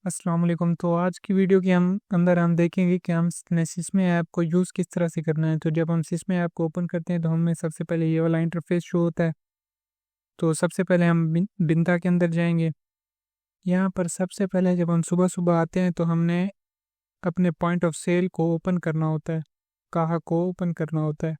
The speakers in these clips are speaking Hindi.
अस्सलाम वालेकुम। तो आज की वीडियो के अंदर हम देखेंगे कि हम सिस्मे ऐप को यूज़ किस तरह से करना है। तो जब हम सिस्मे ऐप को ओपन करते हैं तो हमें सबसे पहले ये वाला इंटरफेस शो होता है। तो सबसे पहले हम बिंता के अंदर जाएंगे। यहाँ पर सबसे पहले जब हम सुबह सुबह आते हैं तो हमने अपने पॉइंट ऑफ सेल को ओपन करना होता है, काहा को ओपन करना होता है।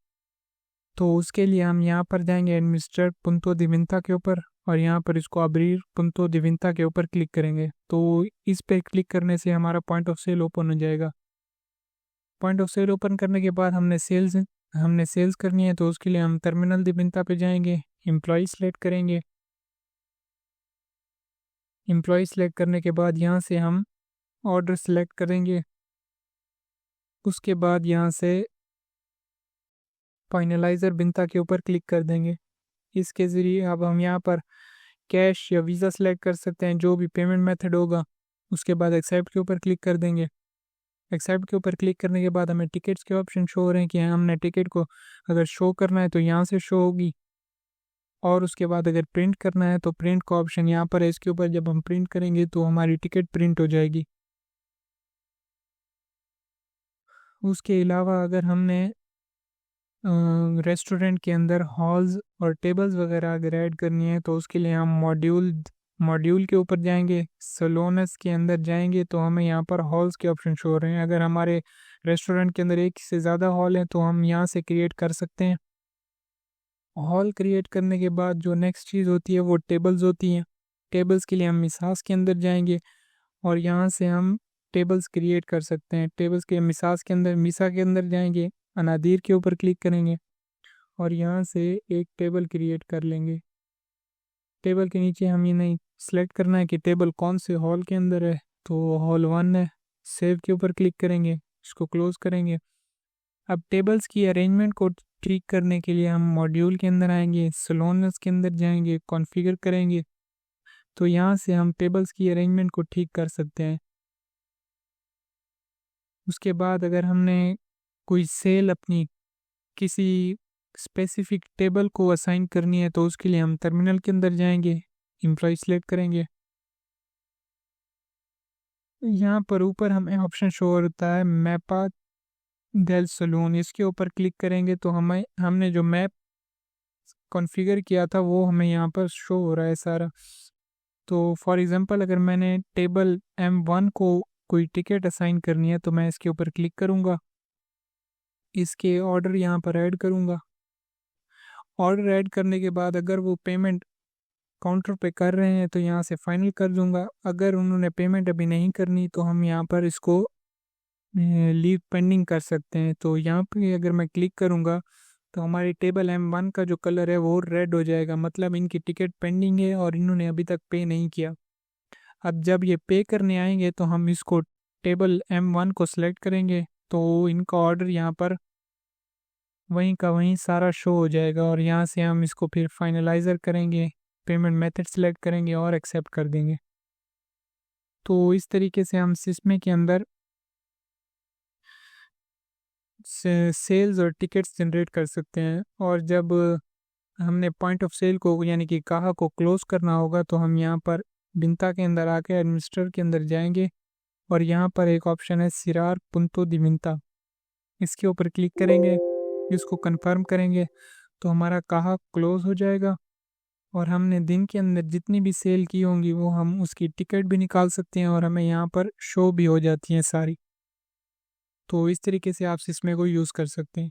तो उसके लिए हम यहाँ पर जाएंगे एडमिनिस्टर पुंतो दिविंता के ऊपर, और यहाँ पर इसको अबरीर पुंतो दिविंता के ऊपर क्लिक करेंगे। तो इस पे क्लिक करने से हमारा पॉइंट ऑफ सेल ओपन हो जाएगा। पॉइंट ऑफ सेल ओपन करने के बाद हमने सेल्स करनी है, तो उसके लिए हम टर्मिनल दिविंता पे जाएंगे, एम्प्लॉय सेलेक्ट करेंगे। एम्प्लॉय सेलेक्ट करने के बाद यहाँ से हम ऑर्डर सेलेक्ट करेंगे। उसके बाद यहाँ से फाइनलाइज़र बिंता के ऊपर क्लिक कर देंगे। इसके ज़रिए अब हम यहाँ पर कैश या वीज़ा सेलेक्ट कर सकते हैं, जो भी पेमेंट मेथड होगा। उसके बाद एक्सेप्ट के ऊपर क्लिक कर देंगे। एक्सेप्ट के ऊपर क्लिक करने के बाद हमें टिकट्स के ऑप्शन शो हो रहे हैं कि हमने टिकट को अगर शो करना है तो यहाँ से शो होगी, और उसके बाद अगर प्रिंट करना है तो प्रिंट का ऑप्शन यहाँ पर है। इसके ऊपर जब हम प्रिंट करेंगे तो हमारी टिकट प्रिंट हो जाएगी। उसके अलावा अगर हमने रेस्टोरेंट के अंदर हॉल्स और टेबल्स वगैरह अगर ऐड करनी है तो उसके लिए हम मॉड्यूल के ऊपर जाएंगे, सलोनस के अंदर जाएंगे तो हमें यहाँ पर हॉल्स के ऑप्शन शो हो रहे हैं। अगर हमारे रेस्टोरेंट के अंदर एक से ज़्यादा हॉल है तो हम यहाँ से क्रिएट कर सकते हैं। हॉल क्रिएट करने के बाद जो नेक्स्ट चीज़ होती है वो टेबल्स होती हैं। टेबल्स के लिए हम मिसास के अंदर जाएंगे और यहाँ से हम टेबल्स क्रिएट कर सकते हैं। टेबल्स के मिसास के अंदर मिसा के अंदर जाएंगे, अनादीर के ऊपर क्लिक करेंगे और यहाँ से एक टेबल क्रिएट कर लेंगे। टेबल के नीचे हम ये नहीं सेलेक्ट करना है कि टेबल कौन से हॉल के अंदर है, तो हॉल 1 है। सेव के ऊपर क्लिक करेंगे, इसको क्लोज करेंगे। अब टेबल्स की अरेंजमेंट को ठीक करने के लिए हम मॉड्यूल के अंदर आएंगे, सलोनस के अंदर जाएंगे, कॉन्फ़िगर करेंगे। तो यहाँ से हम टेबल्स की अरेंजमेंट को ठीक कर सकते हैं। उसके बाद अगर हमने कोई सेल अपनी किसी स्पेसिफिक टेबल को असाइन करनी है तो उसके लिए हम टर्मिनल के अंदर जाएंगे, एम्प्लॉय सेलेक्ट करेंगे। यहाँ पर ऊपर हमें ऑप्शन शो होता है मैपा डेल सलून। इसके ऊपर क्लिक करेंगे तो हमने जो मैप कॉन्फ़िगर किया था वो हमें यहाँ पर शो हो रहा है सारा। तो फॉर एग्ज़ाम्पल अगर मैंने टेबल M1 को कोई टिकट असाइन करनी है तो मैं इसके ऊपर क्लिक करूँगा, इसके ऑर्डर यहाँ पर ऐड करूँगा। ऑर्डर ऐड करने के बाद अगर वो पेमेंट काउंटर पे कर रहे हैं तो यहाँ से फाइनल कर दूंगा। अगर उन्होंने पेमेंट अभी नहीं करनी तो हम यहाँ पर इसको लीव पेंडिंग कर सकते हैं। तो यहाँ पे अगर मैं क्लिक करूँगा तो हमारी टेबल M1 का जो कलर है वो रेड हो जाएगा, मतलब इनकी टिकट पेंडिंग है और इन्होंने अभी तक पे नहीं किया। अब जब ये पे करने आएंगे तो हम इसको टेबल M1 को सिलेक्ट करेंगे तो इनका ऑर्डर यहाँ पर वहीं का वहीं सारा शो हो जाएगा, और यहाँ से हम इसको फिर फाइनलाइज़र करेंगे, पेमेंट मेथड सेलेक्ट करेंगे और एक्सेप्ट कर देंगे। तो इस तरीके से हम सिस्मे के अंदर सेल्स और टिकट्स जनरेट कर सकते हैं। और जब हमने पॉइंट ऑफ सेल को यानी कि काहा को क्लोज करना होगा तो हम यहाँ पर बिंता के अंदर आके एडमिनिस्टर के अंदर जाएंगे और यहाँ पर एक ऑप्शन है सिरार पुंतो दिविंता, इसके ऊपर क्लिक करेंगे, इसको कंफर्म करेंगे तो हमारा काहा क्लोज हो जाएगा। और हमने दिन के अंदर जितनी भी सेल की होंगी वो हम उसकी टिकट भी निकाल सकते हैं और हमें यहाँ पर शो भी हो जाती हैं सारी। तो इस तरीके से आप सिस्मे को यूज़ कर सकते हैं।